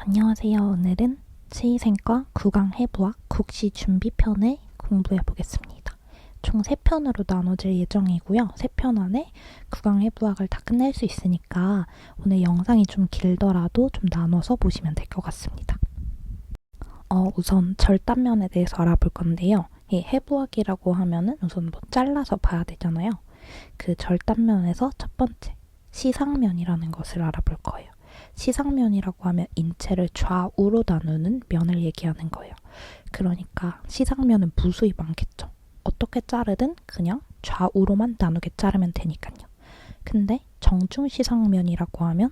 안녕하세요. 오늘은 치의생과 구강해부학 국시 준비편을 공부해 보겠습니다. 총 3편으로 나눠질 예정이고요. 3편 안에 구강해부학을 다 끝낼 수 있으니까 오늘 영상이 좀 길더라도 좀 나눠서 보시면 될 것 같습니다. 우선 절단면에 대해서 알아볼 건데요. 이 해부학이라고 하면은 우선 잘라서 봐야 되잖아요. 그 절단면에서 첫 번째, 시상면이라는 것을 알아볼 거예요. 시상면이라고 하면 인체를 좌우로 나누는 면을 얘기하는 거예요. 그러니까 시상면은 무수히 많겠죠. 어떻게 자르든 그냥 좌우로만 나누게 자르면 되니까요. 근데 정중시상면이라고 하면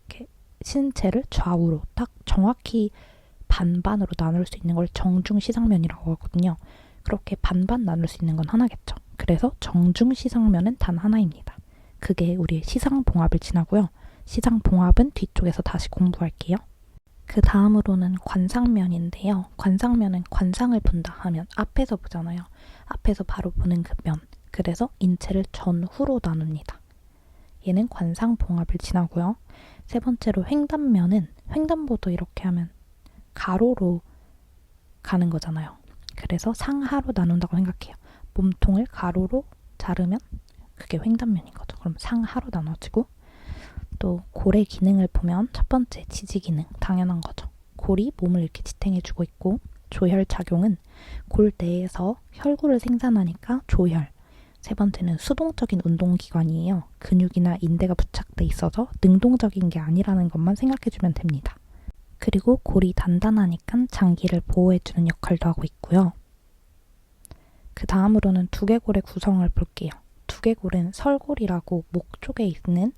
이렇게 신체를 좌우로 딱 정확히 반반으로 나눌 수 있는 걸 정중시상면이라고 하거든요. 그렇게 반반 나눌 수 있는 건 하나겠죠. 그래서 정중시상면은 단 하나입니다. 그게 우리의 시상봉합을 지나고요. 시상봉합은 뒤쪽에서 다시 공부할게요. 그 다음으로는 관상면인데요. 관상면은 관상을 본다 하면 앞에서 보잖아요. 앞에서 바로 보는 그 면. 그래서 인체를 전후로 나눕니다. 얘는 관상봉합을 지나고요. 세 번째로 횡단면은 횡단보도 이렇게 하면 가로로 가는 거잖아요. 그래서 상하로 나눈다고 생각해요. 몸통을 가로로 자르면 그게 횡단면인 거죠. 그럼 상하로 나눠지고 또 골의 기능을 보면 첫 번째 지지 기능 당연한 거죠. 골이 몸을 이렇게 지탱해주고 있고 조혈작용은 골 내에서 혈구를 생산하니까 조혈. 세 번째는 수동적인 운동기관이에요. 근육이나 인대가 부착돼 있어서 능동적인 게 아니라는 것만 생각해주면 됩니다. 그리고 골이 단단하니까 장기를 보호해주는 역할도 하고 있고요. 그 다음으로는 두개골의 구성을 볼게요. 두개골은 설골이라고 목 쪽에 있는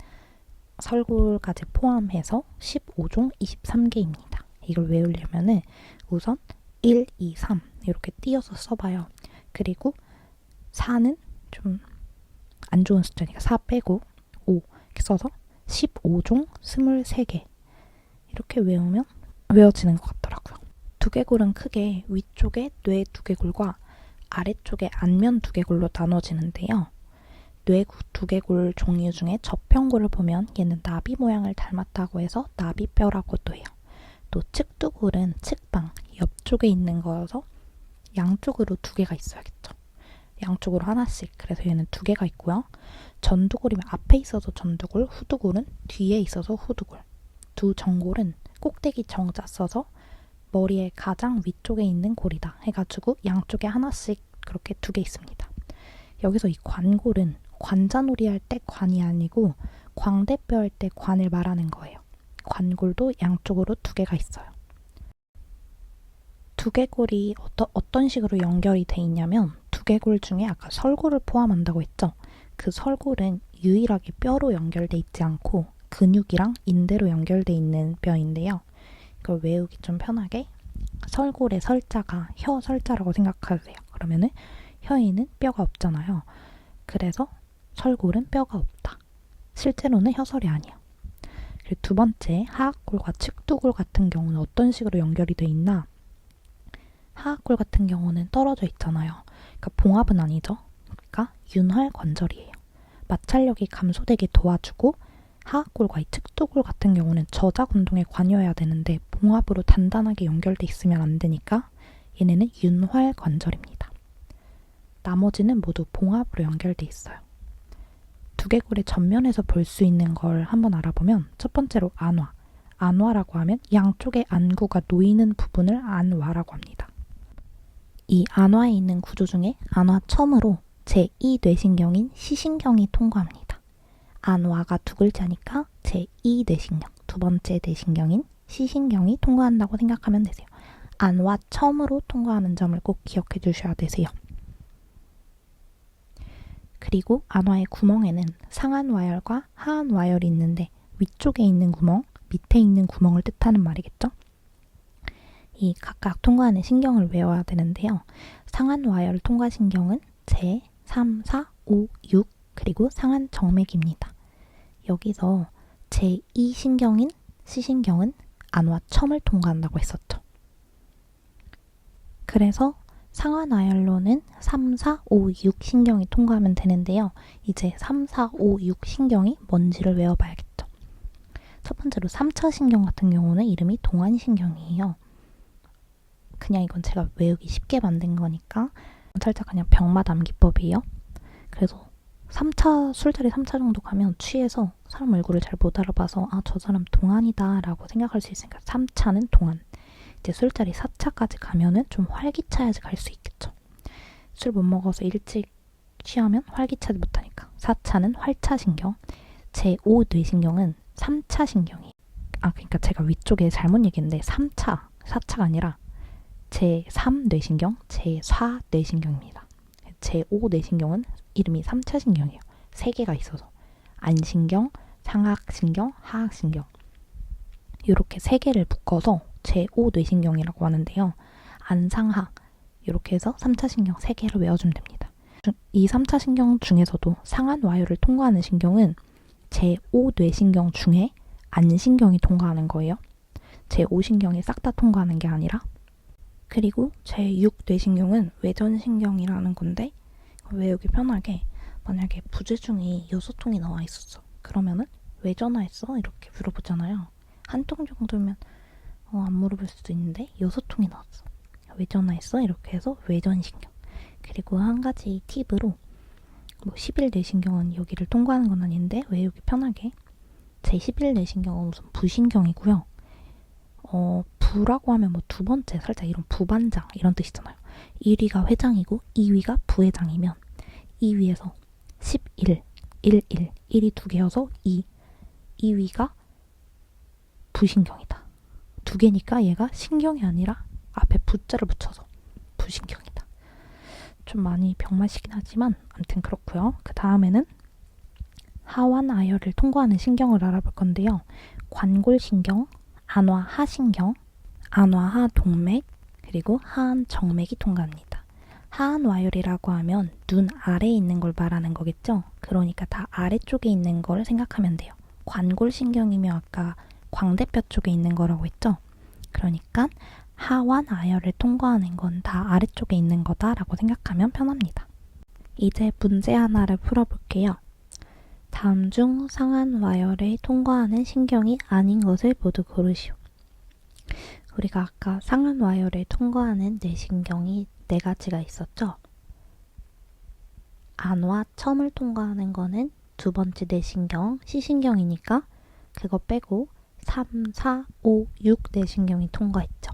설골까지 포함해서 15종 23개입니다. 이걸 외우려면은 우선 1, 2, 3 이렇게 띄어서 써봐요. 그리고 4는 좀 안 좋은 숫자니까 4 빼고 5 이렇게 써서 15종 23개 이렇게 외우면 외워지는 것 같더라고요. 두개골은 크게 위쪽에 뇌 두개골과 아래쪽에 안면 두개골로 나눠지는데요. 뇌 두개골 종류 중에 접평골을 보면 얘는 나비 모양을 닮았다고 해서 나비뼈라고도 해요. 또 측두골은 측방, 옆쪽에 있는 거여서 양쪽으로 2개가 있어야겠죠. 양쪽으로 하나씩, 그래서 얘는 2개가 있고요. 전두골이면 앞에 있어서 전두골, 후두골은 뒤에 있어서 후두골. 두 정골은 꼭대기 정자 써서 머리의 가장 위쪽에 있는 골이다 해가지고 양쪽에 하나씩 그렇게 2개 있습니다. 여기서 이 관골은 관자놀이 할 때 관이 아니고 광대뼈 할 때 관을 말하는 거예요. 관골도 양쪽으로 2개가 있어요. 두개골이 어떤 식으로 연결이 돼 있냐면 두개골 중에 아까 설골을 포함한다고 했죠. 그 설골은 유일하게 뼈로 연결돼 있지 않고 근육이랑 인대로 연결돼 있는 뼈인데요. 이걸 외우기 좀 편하게 설골의 설자가 혀 설자라고 생각하세요. 그러면은 혀에는 뼈가 없잖아요. 그래서 설골은 뼈가 없다. 실제로는 혀설이 아니야. 그리고 두 번째, 하악골과 측두골 같은 경우는 어떤 식으로 연결이 돼 있나? 하악골 같은 경우는 떨어져 있잖아요. 그러니까 봉합은 아니죠. 그러니까 윤활 관절이에요. 마찰력이 감소되게 도와주고 하악골과 이 측두골 같은 경우는 저작 운동에 관여해야 되는데 봉합으로 단단하게 연결돼 있으면 안 되니까 얘네는 윤활 관절입니다. 나머지는 모두 봉합으로 연결돼 있어요. 두개골의 전면에서 볼 수 있는 걸 한번 알아보면 첫 번째로 안화. 안화라고 하면 양쪽의 안구가 놓이는 부분을 안화라고 합니다. 이 안화에 있는 구조 중에 안화 처음으로 제2뇌신경인 시신경이 통과합니다. 안화가 2글자니까 제2뇌신경, 두 번째 뇌신경인 시신경이 통과한다고 생각하면 되세요. 안화 처음으로 통과하는 점을 꼭 기억해 주셔야 되세요. 그리고 안화의 구멍에는 상안와열과 하안와열이 있는데 위쪽에 있는 구멍, 밑에 있는 구멍을 뜻하는 말이겠죠? 이 각각 통과하는 신경을 외워야 되는데요. 상안와열 통과신경은 제 3, 4, 5, 6 그리고 상안정맥입니다. 여기서 제2신경인 시신경은 안화 첨을 통과한다고 했었죠. 그래서 상안와열로는 3, 4, 5, 6 신경이 통과하면 되는데요. 이제 3, 4, 5, 6 신경이 뭔지를 외워봐야겠죠. 첫 번째로 3차 신경 같은 경우는 이름이 동안신경이에요. 그냥 이건 제가 외우기 쉽게 만든 거니까 살짝 그냥 병맛 암기법이에요. 그래서 3차, 술자리 3차 정도 가면 취해서 사람 얼굴을 잘 못 알아봐서 아, 저 사람 동안이다 라고 생각할 수 있으니까 3차는 동안. 이제 술자리 4차까지 가면은 좀 활기차야지 갈 수 있겠죠. 술 못 먹어서 일찍 취하면 활기차지 못하니까. 4차는 활차신경. 제5뇌신경은 3차 신경이에요. 아, 그러니까 제가 위쪽에 잘못 얘기했는데 3차, 4차가 아니라 제3뇌신경, 제4뇌신경입니다. 제5뇌신경은 이름이 3차 신경이에요. 3개가 있어서. 안신경, 상하신경, 하하신경. 이렇게 3개를 묶어서 제5뇌신경이라고 하는데요. 안상하 이렇게 해서 3차 신경 3개를 외워주면 됩니다. 이 3차 신경 중에서도 상안와요를 통과하는 신경은 제5뇌신경 중에 안신경이 통과하는 거예요. 제5신경이 싹 다 통과하는 게 아니라. 그리고 제6뇌신경은 외전신경이라는 건데 외우기 편하게 만약에 부재중이 6통이 나와 있었어. 그러면은 왜 전화했어? 이렇게 물어보잖아요. 한 통 정도면 안 물어볼 수도 있는데 6통이 나왔어. 왜 전화했어? 이렇게 해서 외전신경. 그리고 한 가지 팁으로 11뇌신경은 여기를 통과하는 건 아닌데 외우기 편하게 제11뇌신경은 우선 부신경이고요. 부라고 하면 두 번째 살짝 이런 부반장 이런 뜻이잖아요. 1위가 회장이고 2위가 부회장이면 2위에서 11, 11, 1이 2개여서 2위가 부신경이다. 2개니까 얘가 신경이 아니라 앞에 부자를 붙여서 부신경이다. 좀 많이 병맛이긴 하지만 아무튼 그렇고요. 그 다음에는 하완아열을 통과하는 신경을 알아볼 건데요. 관골신경, 안화하신경, 안화하동맥, 그리고 하안정맥이 통과합니다. 하안와열이라고 하면 눈 아래에 있는 걸 말하는 거겠죠? 그러니까 다 아래쪽에 있는 걸 생각하면 돼요. 관골신경이면 아까 광대뼈 쪽에 있는 거라고 했죠? 그러니까 하완아열을 통과하는 건 다 아래쪽에 있는 거다라고 생각하면 편합니다. 이제 문제 하나를 풀어볼게요. 다음 중 상안와열을 통과하는 신경이 아닌 것을 모두 고르시오. 우리가 아까 상안와열을 통과하는 뇌신경이 4가지가 있었죠? 안와 첨을 통과하는 거는 두 번째 뇌신경, 시신경이니까 그거 빼고 3, 4, 5, 6 뇌신경이 통과했죠.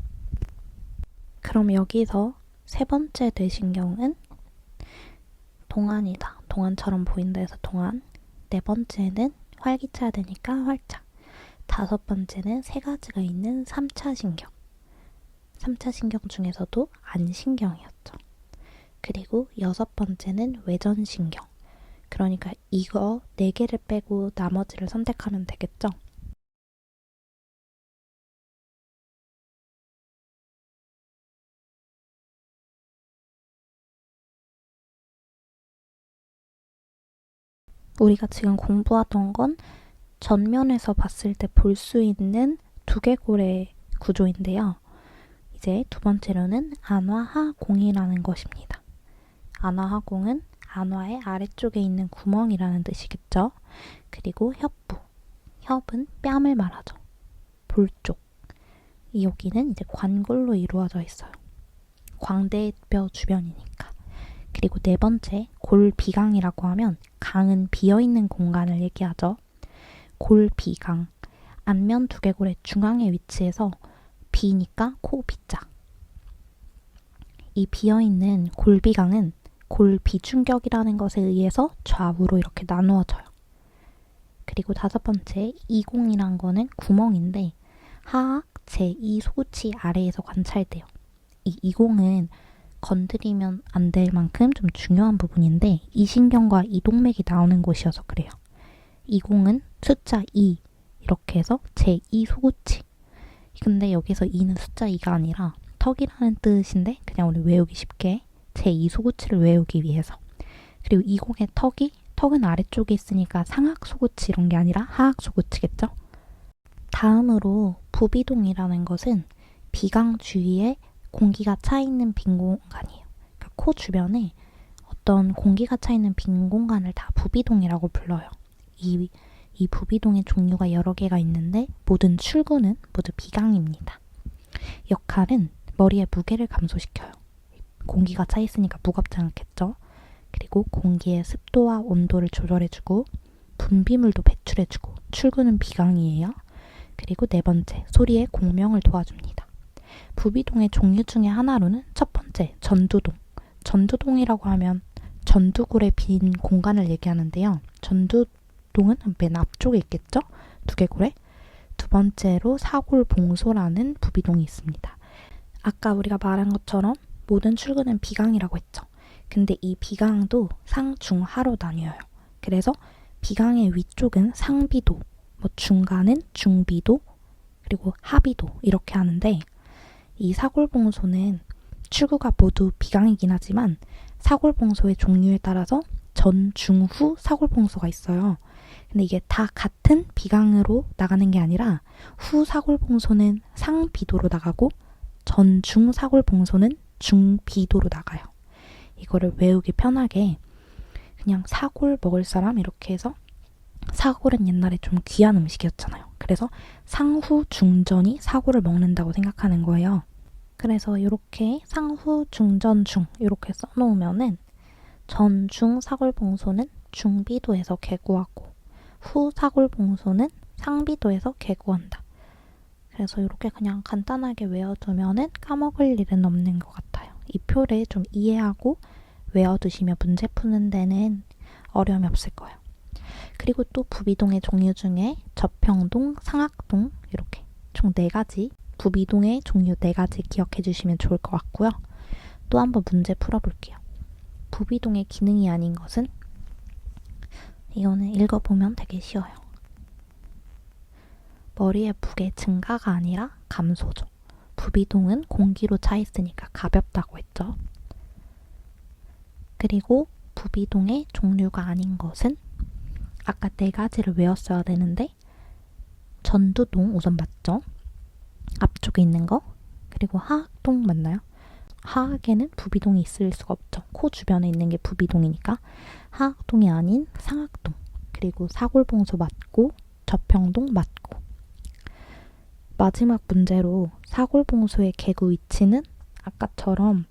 그럼 여기서 세 번째 뇌신경은 동안이다. 동안처럼 보인다 해서 동안. 네 번째는 활기차야 되니까 활차. 다섯 번째는 3가지가 있는 3차 신경. 3차 신경 중에서도 안신경이었죠. 그리고 6번째는 외전신경. 그러니까 이거 4개를 빼고 나머지를 선택하면 되겠죠? 우리가 지금 공부하던 건 전면에서 봤을 때 볼 수 있는 두개골의 구조인데요. 이제 두 번째로는 안화하공이라는 것입니다. 안화하공은 안화의 아래쪽에 있는 구멍이라는 뜻이겠죠. 그리고 협부. 협은 뺨을 말하죠. 볼 쪽. 여기는 이제 관골로 이루어져 있어요. 광대뼈 주변이니까. 그리고 네 번째, 골비강이라고 하면 강은 비어있는 공간을 얘기하죠. 골비강. 안면 두개골의 중앙에 위치해서 비니까 코 비자. 이 비어있는 골비강은 골비중격이라는 것에 의해서 좌우로 이렇게 나누어져요. 그리고 다섯 번째, 이공이란 거는 구멍인데 하악 제2 소구치 아래에서 관찰돼요. 이 이공은 건드리면 안 될 만큼 좀 중요한 부분인데 이 신경과 이동맥이 나오는 곳이어서 그래요. 이공은 숫자 2 이렇게 해서 제2 소구치. 근데 여기서 2는 숫자 2가 아니라 턱이라는 뜻인데 그냥 우리 외우기 쉽게 제2 소구치를 외우기 위해서. 그리고 이공의 턱은 아래쪽에 있으니까 상악 소구치 이런 게 아니라 하악 소구치겠죠? 다음으로 부비동이라는 것은 비강 주위에 공기가 차있는 빈 공간이에요. 그러니까 코 주변에 어떤 공기가 차있는 빈 공간을 다 부비동이라고 불러요. 이 이 부비동의 종류가 여러 개가 있는데 모든 출구는 모두 비강입니다. 역할은 머리의 무게를 감소시켜요. 공기가 차 있으니까 무겁지 않겠죠? 그리고 공기의 습도와 온도를 조절해주고 분비물도 배출해주고 출구는 비강이에요. 그리고 네 번째, 소리의 공명을 도와줍니다. 부비동의 종류 중에 하나로는 첫 번째, 전두동. 전두동이라고 하면 전두굴의 빈 공간을 얘기하는데요. 전두동은 맨 앞쪽에 있겠죠? 두개골에. 두 번째로 사골봉소라는 부비동이 있습니다. 아까 우리가 말한 것처럼 모든 출구는 비강이라고 했죠. 근데 이 비강도 상, 중, 하로 나뉘어요. 그래서 비강의 위쪽은 상비도, 중간은 중비도, 그리고 하비도 이렇게 하는데 이 사골봉소는 출구가 모두 비강이긴 하지만 사골봉소의 종류에 따라서 전, 중, 후 사골봉소가 있어요. 근데 이게 다 같은 비강으로 나가는 게 아니라 후 사골봉소는 상비도로 나가고 전, 중 사골봉소는 중비도로 나가요. 이거를 외우기 편하게 그냥 사골 먹을 사람 이렇게 해서 사골은 옛날에 좀 귀한 음식이었잖아요. 그래서 상후 중전이 사골을 먹는다고 생각하는 거예요. 그래서 이렇게 상후 중전 중 이렇게 써놓으면은 전, 중 사골봉소는 중비도에서 개구하고 후 사골봉소는 상비도에서 개구한다. 그래서 이렇게 그냥 간단하게 외워두면은 까먹을 일은 없는 것 같아요. 이 표를 좀 이해하고 외워두시면 문제 푸는 데는 어려움이 없을 거예요. 그리고 또 부비동의 종류 중에 저평동, 상악동 이렇게 총 4가지 부비동의 종류 4가지 기억해 주시면 좋을 것 같고요. 또 한번 문제 풀어볼게요. 부비동의 기능이 아닌 것은 이거는 읽어보면 되게 쉬워요. 머리의 무게 증가가 아니라 감소죠. 부비동은 공기로 차 있으니까 가볍다고 했죠. 그리고 부비동의 종류가 아닌 것은 아까 4가지를 외웠어야 되는데 전두동 우선 맞죠? 앞쪽에 있는 거. 그리고 하악동 맞나요? 하악에는 부비동이 있을 수가 없죠. 코 주변에 있는 게 부비동이니까 하악동이 아닌 상악동. 그리고 사골봉소 맞고 저평동 맞고. 마지막 문제로 사골봉소의 개구 위치는 아까처럼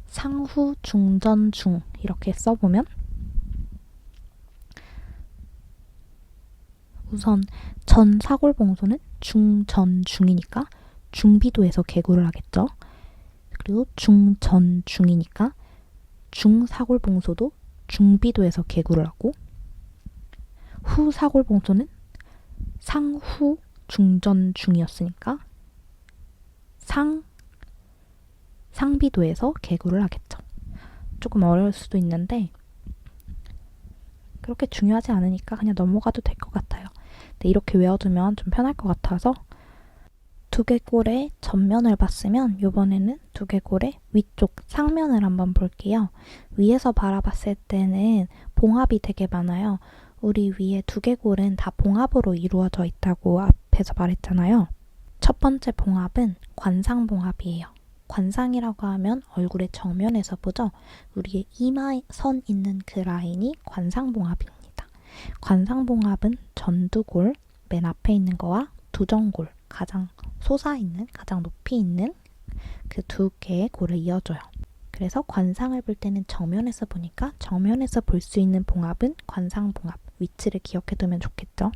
상후 중전 중 이렇게 써보면 우선 전 사골봉소는 중전 중이니까 중비도에서 개구를 하겠죠. 그리고 중전 중이니까 중사골봉소도 중비도에서 개구를 하고 후 사골봉소는 상후 중전 중이었으니까 상비도에서 개구를 하겠죠. 조금 어려울 수도 있는데 그렇게 중요하지 않으니까 그냥 넘어가도 될 것 같아요. 근데 이렇게 외워두면 좀 편할 것 같아서 두개골의 전면을 봤으면 이번에는 두개골의 위쪽 상면을 한번 볼게요. 위에서 바라봤을 때는 봉합이 되게 많아요. 우리 위에 두개골은 다 봉합으로 이루어져 있다고 앞에서 말했잖아요. 첫 번째 봉합은 관상봉합이에요. 관상이라고 하면 얼굴의 정면에서 보죠. 우리의 이마선 있는 그 라인이 관상봉합입니다. 관상봉합은 전두골 맨 앞에 있는 거와 두정골 가장 솟아있는 가장 높이 있는 그 2개의 골을 이어줘요. 그래서 관상을 볼 때는 정면에서 보니까 정면에서 볼 수 있는 봉합은 관상봉합 위치를 기억해두면 좋겠죠.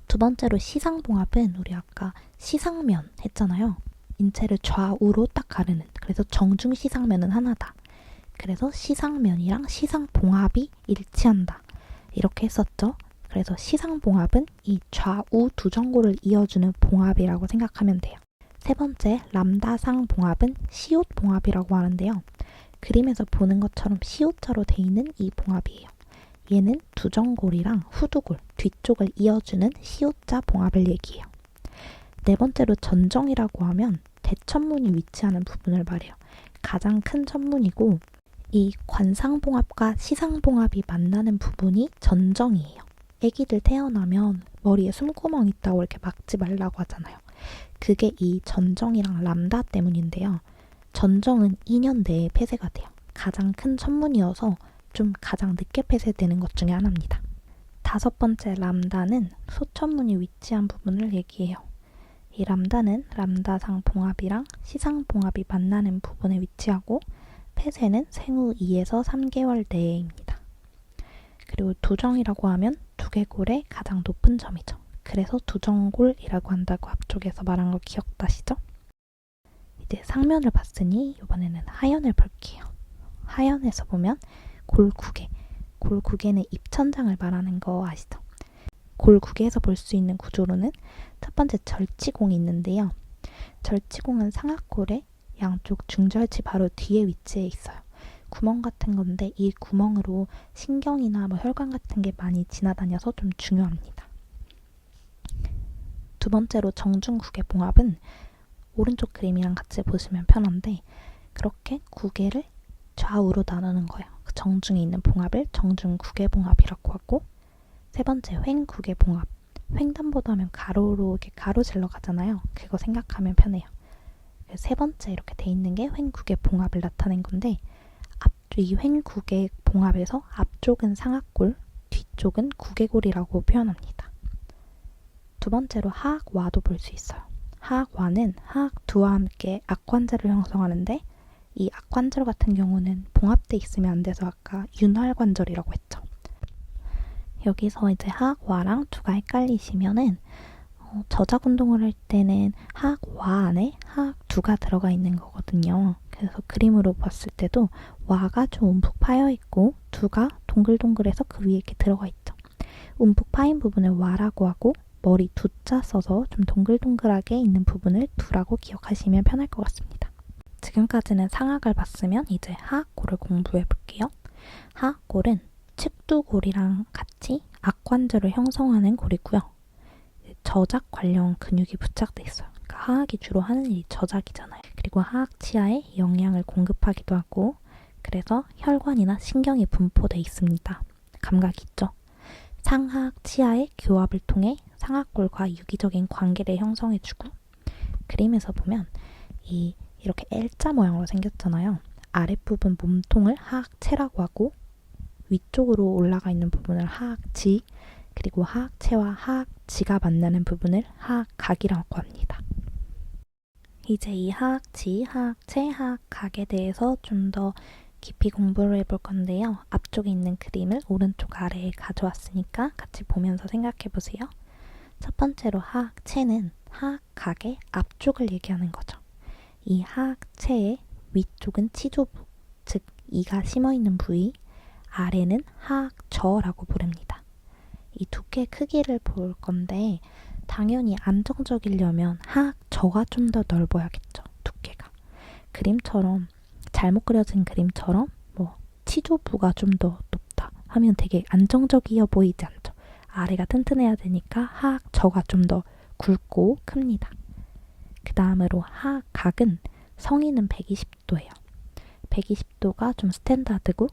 두 번째로 시상봉합은 우리 아까 시상면 했잖아요. 인체를 좌우로 딱 가르는 그래서 정중시상면은 하나다. 그래서 시상면이랑 시상봉합이 일치한다. 이렇게 했었죠. 그래서 시상봉합은 이 좌우 두정골을 이어주는 봉합이라고 생각하면 돼요. 세 번째 람다상봉합은 시옷봉합이라고 하는데요. 그림에서 보는 것처럼 시옷자로 돼 있는 이 봉합이에요. 얘는 두정골이랑 후두골 뒤쪽을 이어주는 시옷자 봉합을 얘기해요. 네 번째로 전정이라고 하면 대천문이 위치하는 부분을 말해요. 가장 큰 천문이고 이 관상봉합과 시상봉합이 만나는 부분이 전정이에요. 애기들 태어나면 머리에 숨구멍 있다고 이렇게 막지 말라고 하잖아요. 그게 이 전정이랑 람다 때문인데요. 전정은 2년 내에 폐쇄가 돼요. 가장 큰 천문이어서 좀 가장 늦게 폐쇄되는 것 중에 하나입니다. 다섯 번째 람다는 소천문이 위치한 부분을 얘기해요. 이 람다는 람다상 봉합이랑 시상 봉합이 만나는 부분에 위치하고 폐쇄는 생후 2에서 3개월 내에입니다. 그리고 두정이라고 하면 두개골의 가장 높은 점이죠. 그래서 두정골이라고 한다고 앞쪽에서 말한 거 기억나시죠? 이제 상면을 봤으니 이번에는 하연을 볼게요. 하연에서 보면 골구개, 골구개는 입천장을 말하는 거 아시죠? 골구개에서 볼 수 있는 구조로는 첫 번째 절지공이 있는데요. 절지공은 상악골의 양쪽 중절치 바로 뒤에 위치해 있어요. 구멍 같은 건데 이 구멍으로 신경이나 혈관 같은 게 많이 지나다녀서 좀 중요합니다. 두 번째로 정중구개 봉합은 오른쪽 그림이랑 같이 보시면 편한데 그렇게 구개를 좌우로 나누는 거예요. 그 정중에 있는 봉합을 정중구개 봉합이라고 하고 세 번째 횡구개 봉합. 횡단보도 하면 가로로 이렇게 가로질러 가잖아요. 그거 생각하면 편해요. 세 번째 이렇게 돼 있는 게 횡구개 봉합을 나타낸 건데 이 횡구개 봉합에서 앞쪽은 상악골, 뒤쪽은 구개골이라고 표현합니다. 두 번째로 하악와도 볼 수 있어요. 하악와는 하악두와 함께 악관절을 형성하는데 이 악관절 같은 경우는 봉합돼 있으면 안 돼서 아까 윤활관절이라고 했죠. 여기서 이제 하악와랑 두가 헷갈리시면은 저작 운동을 할 때는 하악와 안에 하악두가 들어가 있는 거거든요. 그래서 그림으로 봤을 때도 와가 좀 움푹 파여 있고 두가 동글동글해서 그 위에 이렇게 들어가 있죠. 움푹 파인 부분을 와라고 하고 머리 두자 써서 좀 동글동글하게 있는 부분을 두라고 기억하시면 편할 것 같습니다. 지금까지는 상악을 봤으면 이제 하악골을 공부해 볼게요. 하악골은 측두골이랑 같이 악관절을 형성하는 골이고요. 저작 관련 근육이 부착돼 있어요. 그러니까 하악이 주로 하는 일이 저작이잖아요. 그리고 하악 치아에 영양을 공급하기도 하고 그래서 혈관이나 신경이 분포돼 있습니다. 감각 있죠? 상하악 치아의 교합을 통해 상악골과 유기적인 관계를 형성해주고 그림에서 보면 이렇게 L자 모양으로 생겼잖아요. 아랫부분 몸통을 하악체라고 하고 위쪽으로 올라가 있는 부분을 하악지 그리고 하악체와 하악지가 만나는 부분을 하악각이라고 합니다. 이제 이 하악지, 하악체, 하악각에 대해서 좀 더 깊이 공부를 해볼 건데요. 앞쪽에 있는 그림을 오른쪽 아래에 가져왔으니까 같이 보면서 생각해 보세요. 첫 번째로 하악체는 하악각의 앞쪽을 얘기하는 거죠. 이 하악체의 위쪽은 치조부, 즉 이가 심어있는 부위, 아래는 하악저라고 부릅니다. 이 두께 크기를 볼 건데 당연히 안정적이려면 하악저가 좀 더 넓어야겠죠. 두께가. 그림처럼 잘못 그려진 그림처럼 치조부가 좀 더 높다 하면 되게 안정적이어 보이지 않죠. 아래가 튼튼해야 되니까 하악저가 좀 더 굵고 큽니다. 그 다음으로 하악각은 성인은 120도예요. 120도가 좀 스탠다드고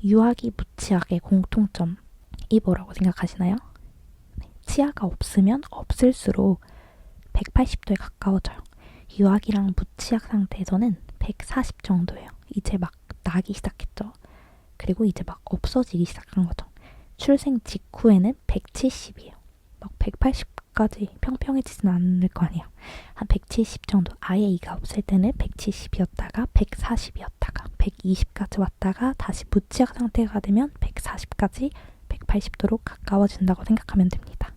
유아기 무치악의 공통점이 뭐라고 생각하시나요? 치아가 없으면 없을수록 180도에 가까워져요. 유아기랑 무치악 상태에서는 140 정도예요. 이제 막 나기 시작했죠. 그리고 이제 막 없어지기 시작한 거죠. 출생 직후에는 170이에요. 막 180까지 평평해지진 않을 거 아니에요. 한 170 정도. 아예 이가 없을 때는 170이었다가 140이었다가 120까지 왔다가 다시 무치악 상태가 되면 140까지 180도로 가까워진다고 생각하면 됩니다.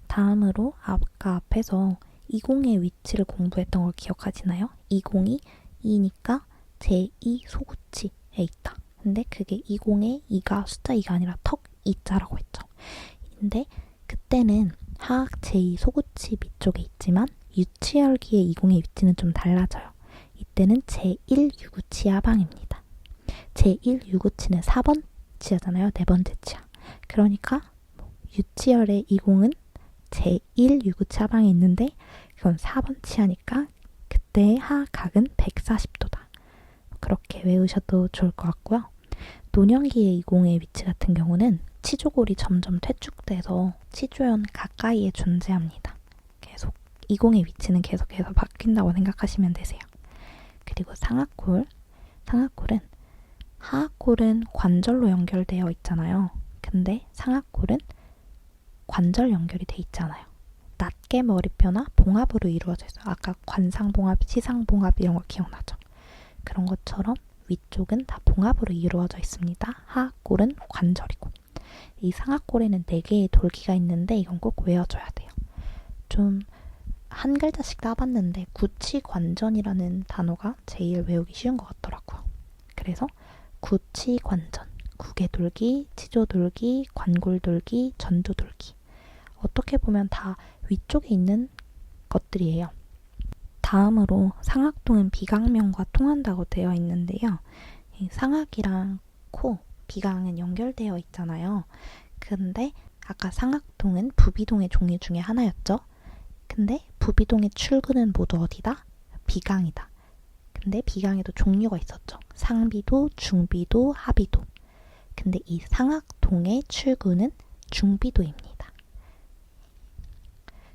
다음으로 아까 앞에서 이공의 위치를 공부했던 걸 기억하시나요? 이공이 2니까 제2 소구치에 있다. 근데 그게 이공의 2가 숫자 2가 아니라 턱 2자라고 했죠. 근데 그때는 하악 제2 소구치 밑쪽에 있지만 유치혈기의 이공의 위치는 좀 달라져요. 이때는 제1 유구치 하방입니다. 제1 유구치는 4번 치아잖아요. 네 번째 치아. 그러니까 유치혈의 이공은 제1 유구치 하방에 있는데 그건 4번 치아니까 그때의 하악각은 140도다. 그렇게 외우셔도 좋을 것 같고요. 노년기의 이공의 위치 같은 경우는 치조골이 점점 퇴축돼서 치조연 가까이에 존재합니다. 계속 이공의 위치는 계속해서 바뀐다고 생각하시면 되세요. 그리고 상악골. 상악골은 하악골은 관절로 연결되어 있잖아요. 근데 상악골은 관절 연결이 돼 있잖아요. 낱개 머리뼈나 봉합으로 이루어져 있어요. 아까 관상봉합, 시상봉합 이런 거 기억나죠? 그런 것처럼 위쪽은 다 봉합으로 이루어져 있습니다. 하악골은 관절이고. 이 상악골에는 4개의 돌기가 있는데 이건 꼭 외워줘야 돼요. 좀 한 글자씩 따봤는데 구치관전이라는 단어가 제일 외우기 쉬운 것 같더라고요. 그래서 구치관전, 구개돌기, 치조돌기, 관골돌기, 전조돌기. 어떻게 보면 다 위쪽에 있는 것들이에요. 다음으로 상악동은 비강명과 통한다고 되어 있는데요. 이 상악이랑 코, 비강은 연결되어 있잖아요. 근데 아까 상악동은 부비동의 종류 중에 하나였죠. 근데 부비동의 출구는 모두 어디다? 비강이다. 근데 비강에도 종류가 있었죠. 상비도, 중비도, 하비도. 근데 이 상악동의 출구는 중비도입니다.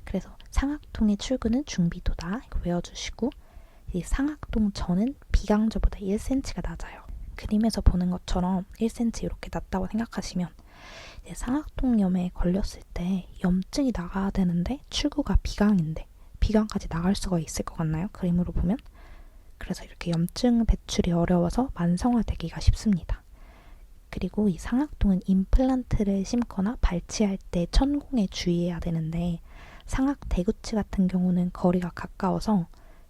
그래서 상악동의 출구는 중비도다. 이거 외워주시고, 이 상악동 전은 비강저보다 1cm가 낮아요. 그림에서 보는 것처럼 1cm 이렇게 낮다고 생각하시면 상악동염에 걸렸을 때 염증이 나가야 되는데 출구가 비강인데 비강까지 나갈 수가 있을 것 같나요? 그림으로 보면. 그래서 이렇게 염증 배출이 어려워서 만성화되기가 쉽습니다. 그리고 이 상악동은 임플란트를 심거나 발치할 때 천공에 주의해야 되는데 상악 대구치 같은 경우는 거리가 가까워서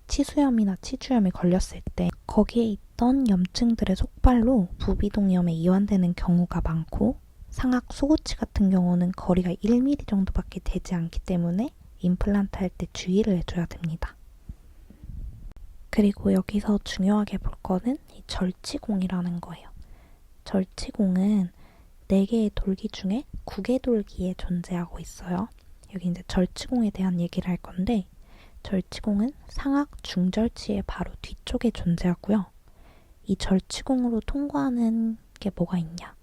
치수염이나 치주염이 걸렸을 때 거기에 있던 염증들의 속발로 부비동염에 이완되는 경우가 많고 상악 소구치 같은 경우는 거리가 1mm 정도밖에 되지 않기 때문에 임플란트 할 때 주의를 해줘야 됩니다. 그리고 여기서 중요하게 볼 거는 이 절치공이라는 거예요. 절치공은 4개의 돌기 중에 9개 돌기에 존재하고 있어요. 여기 이제 절치공에 대한 얘기를 할 건데 절치공은 상악 중절치의 바로 뒤쪽에 존재하고요. 이 절치공으로 통과하는 게 뭐가 있냐?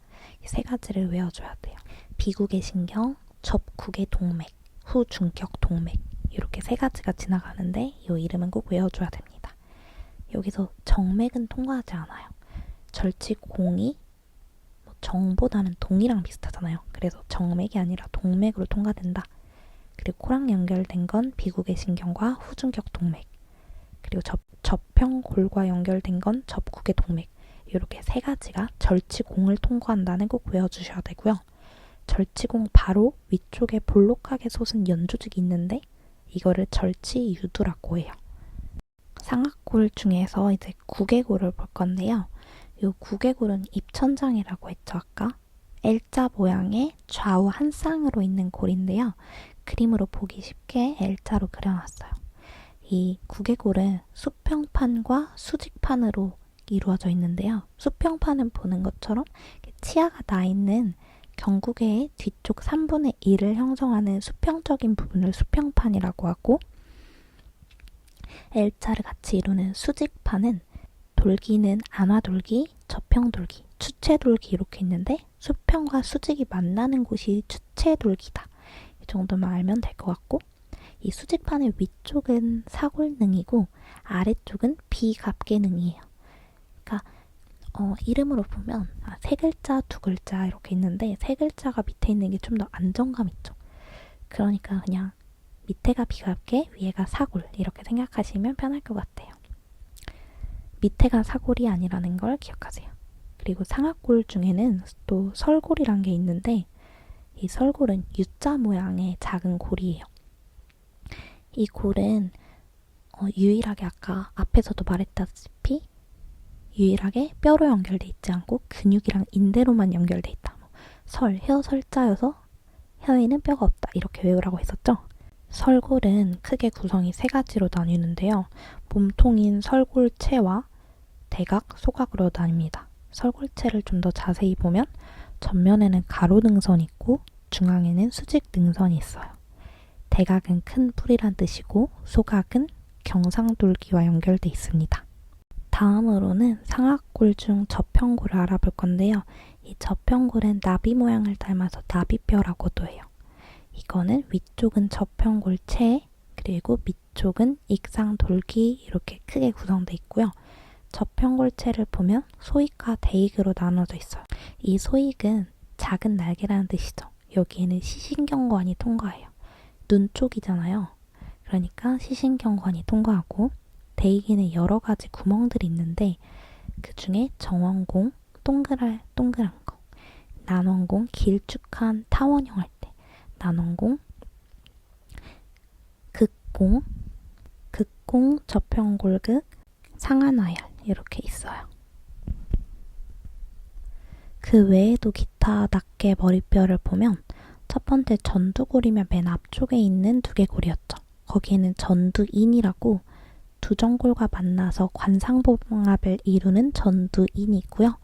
이 3가지를 외워줘야 돼요. 비국의 신경, 접국의 동맥, 후중격 동맥 이렇게 3가지가 지나가는데 이 이름은 꼭 외워줘야 됩니다. 여기서 정맥은 통과하지 않아요. 절치공이 정보다는 동이랑 비슷하잖아요. 그래서 정맥이 아니라 동맥으로 통과된다. 그리고 코랑 연결된 건 비국의 신경과 후중격 동맥, 그리고 접평골과 연결된 건 접국의 동맥. 이렇게 3가지가 절치공을 통과한다는 꼭 외워주셔야 되고요. 절치공 바로 위쪽에 볼록하게 솟은 연조직이 있는데 이거를 절치유두라고 해요. 상악골 중에서 이제 구개골을 볼 건데요. 이 구개골은 입천장이라고 했죠, 아까? L자 모양의 좌우 한 쌍으로 있는 골인데요. 그림으로 보기 쉽게 L자로 그려놨어요. 이 구개골은 수평판과 수직판으로 이루어져 있는데요. 수평판은 보는 것처럼 치아가 나 있는 경구개의 뒤쪽 3분의 1을 형성하는 수평적인 부분을 수평판이라고 하고 L자를 같이 이루는 수직판은 돌기는 안화돌기, 접평돌기, 추체돌기 이렇게 있는데 수평과 수직이 만나는 곳이 추체돌기다. 이 정도만 알면 될 것 같고 이 수직판의 위쪽은 사골능이고 아래쪽은 비갑개능이에요. 그러니까 이름으로 보면 3글자, 2글자 이렇게 있는데 3글자가 밑에 있는 게 좀 더 안정감 있죠. 그러니까 그냥 밑에가 비갑개, 위에가 사골 이렇게 생각하시면 편할 것 같아요. 밑에가 사골이 아니라는 걸 기억하세요. 그리고 상악골 중에는 또 설골이란 게 있는데 이 설골은 U자 모양의 작은 골이에요. 이 골은 유일하게 아까 앞에서도 말했다시피 유일하게 뼈로 연결돼 있지 않고 근육이랑 인대로만 연결돼 있다. 혀 설자여서 혀에는 뼈가 없다. 이렇게 외우라고 했었죠. 설골은 크게 구성이 3가지로 나뉘는데요. 몸통인 설골체와 대각, 소각으로 나뉩니다. 설골체를 좀 더 자세히 보면 전면에는 가로능선이 있고 중앙에는 수직능선이 있어요. 대각은 큰 뿔이란 뜻이고 소각은 경상돌기와 연결돼 있습니다. 다음으로는 상악골 중 접평골을 알아볼 건데요. 이 접평골은 나비 모양을 닮아서 나비뼈라고도 해요. 이거는 위쪽은 접평골체, 그리고 밑쪽은 익상돌기 이렇게 크게 구성되어 있고요. 접평골체를 보면 소익과 대익으로 나눠져 있어요. 이 소익은 작은 날개라는 뜻이죠. 여기에는 시신경관이 통과해요. 눈 쪽이잖아요. 그러니까 시신경관이 통과하고 대이기는 여러 가지 구멍들이 있는데 그 중에 정원공, 동그란 거, 난원공, 길쭉한 타원형 할 때, 난원공, 극공, 저평골극, 상하나열 이렇게 있어요. 그 외에도 기타 낱개 머리뼈를 보면 첫 번째 전두골이면 맨 앞쪽에 있는 두개골이었죠. 거기에는 전두인이라고 두 전골과 만나서 관상봉합을 이루는 전두인이 있고요.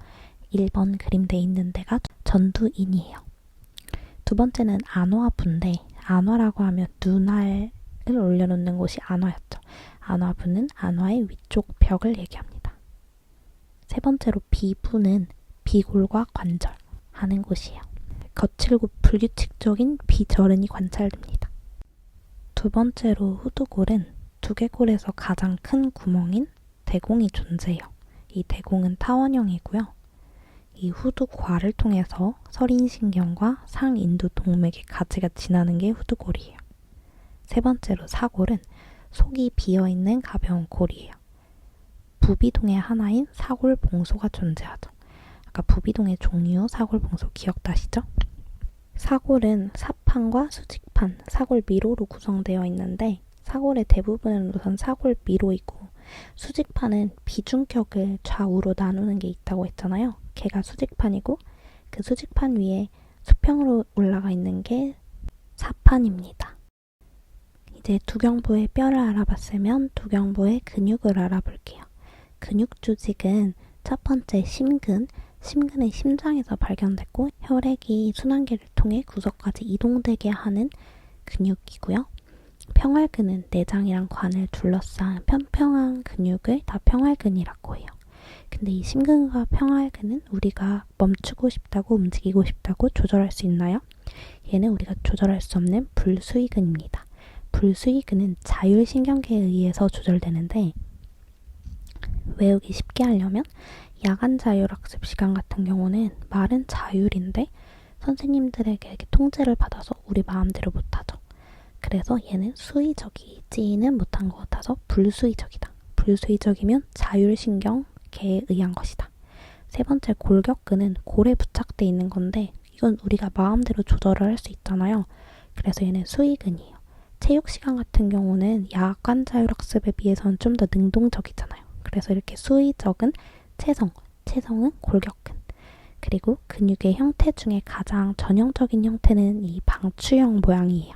1번 그림되어 있는 데가 전두인이에요. 두 번째는 안화부인데 안화라고 하면 눈알을 올려놓는 곳이 안화였죠. 안화부는 안화의 위쪽 벽을 얘기합니다. 세 번째로 비부는 비골과 관절 하는 곳이에요. 거칠고 불규칙적인 비절은이 관찰됩니다. 두 번째로 후두골은 두개골에서 가장 큰 구멍인 대공이 존재해요. 이 대공은 타원형이고요. 이 후두과를 통해서 설인신경과 상인두 동맥의 가지가 지나는 게 후두골이에요. 세 번째로 사골은 속이 비어있는 가벼운 골이에요. 부비동의 하나인 사골봉소가 존재하죠. 아까 부비동의 종류 사골봉소 기억나시죠? 사골은 사판과 수직판, 사골 미로로 구성되어 있는데 사골의 대부분은 우선 사골 미로이고 수직판은 비중격을 좌우로 나누는 게 있다고 했잖아요. 걔가 수직판이고 그 수직판 위에 수평으로 올라가 있는 게 사판입니다. 이제 두경부의 뼈를 알아봤으면 두경부의 근육을 알아볼게요. 근육 조직은 첫 번째 심근은 심장에서 발견됐고 혈액이 순환기를 통해 구석까지 이동되게 하는 근육이고요. 평활근은 내장이랑 관을 둘러싼 평평한 근육을 다 평활근이라고 해요. 근데 이 심근과 평활근은 우리가 멈추고 싶다고 움직이고 싶다고 조절할 수 있나요? 얘는 우리가 조절할 수 없는 불수의근입니다. 불수의근은 자율신경계에 의해서 조절되는데 외우기 쉽게 하려면 야간 자율학습 시간 같은 경우는 말은 자율인데 선생님들에게 이렇게 통제를 받아서 우리 마음대로 못하죠. 그래서 얘는 수의적이지는 못한 것 같아서 불수의적이다. 불수의적이면 자율신경계에 의한 것이다. 세 번째 골격근은 골에 부착돼 있는 건데 이건 우리가 마음대로 조절을 할 수 있잖아요. 그래서 얘는 수의근이에요. 체육시간 같은 경우는 야간 자율학습에 비해서는 좀 더 능동적이잖아요. 그래서 이렇게 수의적은 체성은 골격근. 그리고 근육의 형태 중에 가장 전형적인 형태는 이 방추형 모양이에요.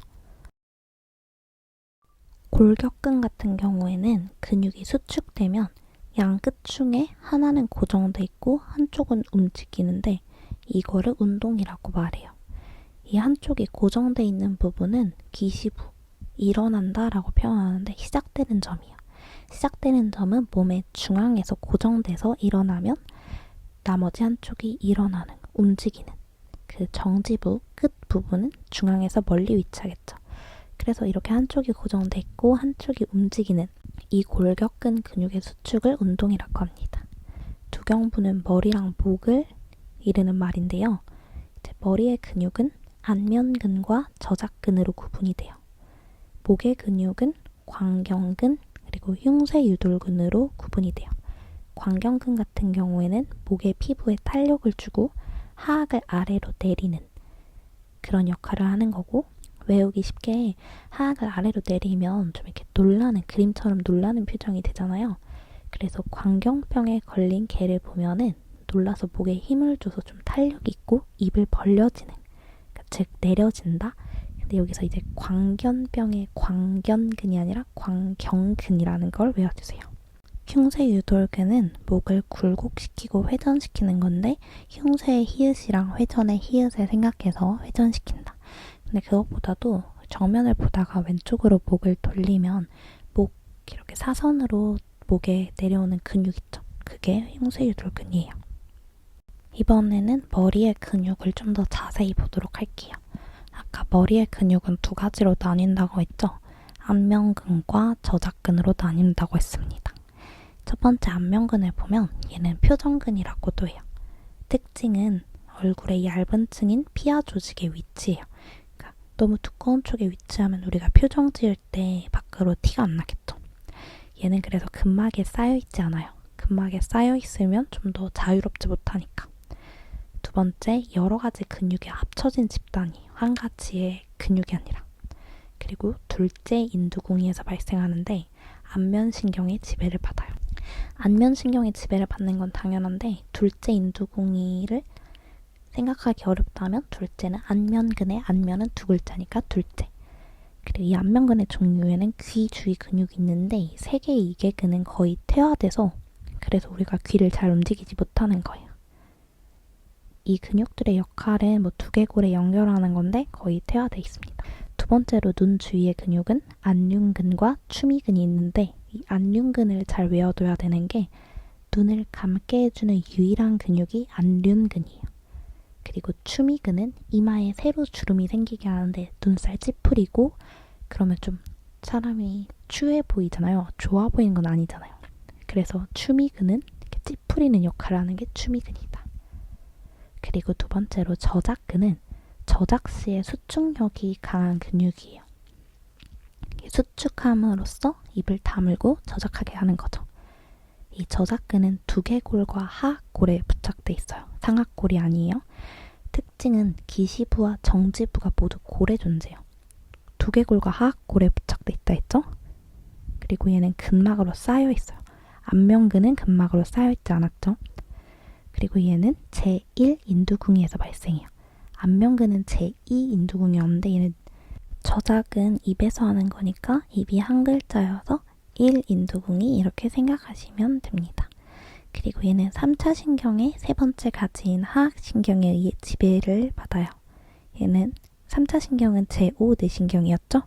골격근 같은 경우에는 근육이 수축되면 양 끝 중에 하나는 고정돼 있고 한쪽은 움직이는데 이거를 운동이라고 말해요. 이 한쪽이 고정돼 있는 부분은 기시부, 일어난다 라고 표현하는데 시작되는 점이에요. 시작되는 점은 몸의 중앙에서 고정돼서 일어나면 나머지 한쪽이 일어나는, 움직이는 그 정지부 끝 부분은 중앙에서 멀리 위치하겠죠. 그래서 이렇게 한쪽이 고정돼 있고 한쪽이 움직이는 이 골격근 근육의 수축을 운동이라고 합니다. 두경부는 머리랑 목을 이르는 말인데요. 이제 머리의 근육은 안면근과 저작근으로 구분이 돼요. 목의 근육은 광경근 그리고 흉쇄유돌근으로 구분이 돼요. 광경근 같은 경우에는 목의 피부에 탄력을 주고 하악을 아래로 내리는 그런 역할을 하는 거고 외우기 쉽게 하악을 아래로 내리면 좀 이렇게 놀라는 그림처럼 놀라는 표정이 되잖아요. 그래서 광경병에 걸린 개를 보면은 놀라서 목에 힘을 줘서 좀 탄력이 있고 입을 벌려지는 즉 내려진다. 근데 여기서 이제 광견병의 광견근이 아니라 광경근이라는 걸 외워주세요. 흉쇄유돌근은 목을 굴곡시키고 회전시키는 건데 흉쇄의 히읗이랑 회전의 히읗을 생각해서 회전시킨다. 근데 그것보다도 정면을 보다가 왼쪽으로 목을 돌리면 목 이렇게 사선으로 목에 내려오는 근육 있죠. 그게 흉쇄유돌근이에요. 이번에는 머리의 근육을 좀 더 자세히 보도록 할게요. 아까 머리의 근육은 두 가지로 나뉜다고 했죠. 안면근과 저작근으로 나뉜다고 했습니다. 첫 번째 안면근을 보면 얘는 표정근이라고도 해요. 특징은 얼굴의 얇은 층인 피하 조직의 위치예요. 그러니까 너무 두꺼운 쪽에 위치하면 우리가 표정 지을 때 밖으로 티가 안 나겠죠. 얘는 그래서 근막에 쌓여있지 않아요. 근막에 쌓여있으면 좀 더 자유롭지 못하니까. 두 번째, 여러 가지 근육이 합쳐진 집단이에요. 한 가지의 근육이 아니라. 그리고 둘째, 인두궁이에서 발생하는데 안면신경의 지배를 받아요. 안면신경의 지배를 받는 건 당연한데 둘째 인두궁이를 생각하기 어렵다면 둘째는 안면근의 안면은 두 글자니까 둘째. 그리고 이 안면근의 종류에는 귀 주위 근육이 있는데 이 세 개의 이개근은 거의 퇴화돼서 그래서 우리가 귀를 잘 움직이지 못하는 거예요. 이 근육들의 역할은 두개골에 연결하는 건데 거의 퇴화돼 있습니다. 두 번째로 눈 주위의 근육은 안륜근과 추미근이 있는데 이 안륜근을 잘 외워둬야 되는 게 눈을 감게 해주는 유일한 근육이 안륜근이에요. 그리고 추미근은 이마에 세로 주름이 생기게 하는데 눈살 찌푸리고 그러면 좀 사람이 추해 보이잖아요. 좋아 보이는 건 아니잖아요. 그래서 추미근은 이렇게 찌푸리는 역할을 하는 게 추미근이다. 그리고 두 번째로 저작근은 저작 시에 수축력이 강한 근육이에요. 수축함으로써 입을 다물고 저작하게 하는 거죠. 이 저작근은 두개골과 하악골에 부착돼 있어요. 상악골이 아니에요. 특징은 기시부와 정지부가 모두 골에 존재해요. 두개골과 하악골에 부착돼 있다 했죠? 그리고 얘는 근막으로 쌓여 있어요. 안면근은 근막으로 쌓여 있지 않았죠? 그리고 얘는 제1인두궁에서 발생해요. 안면근은 제2인두궁이었는데 얘는 저작은 입에서 하는 거니까 입이 한 글자여서 1인두궁이 이렇게 생각하시면 됩니다. 그리고 얘는 3차 신경의 세 번째 가지인 하악신경에 의해 지배를 받아요. 얘는 3차 신경은 제5 뇌신경이었죠?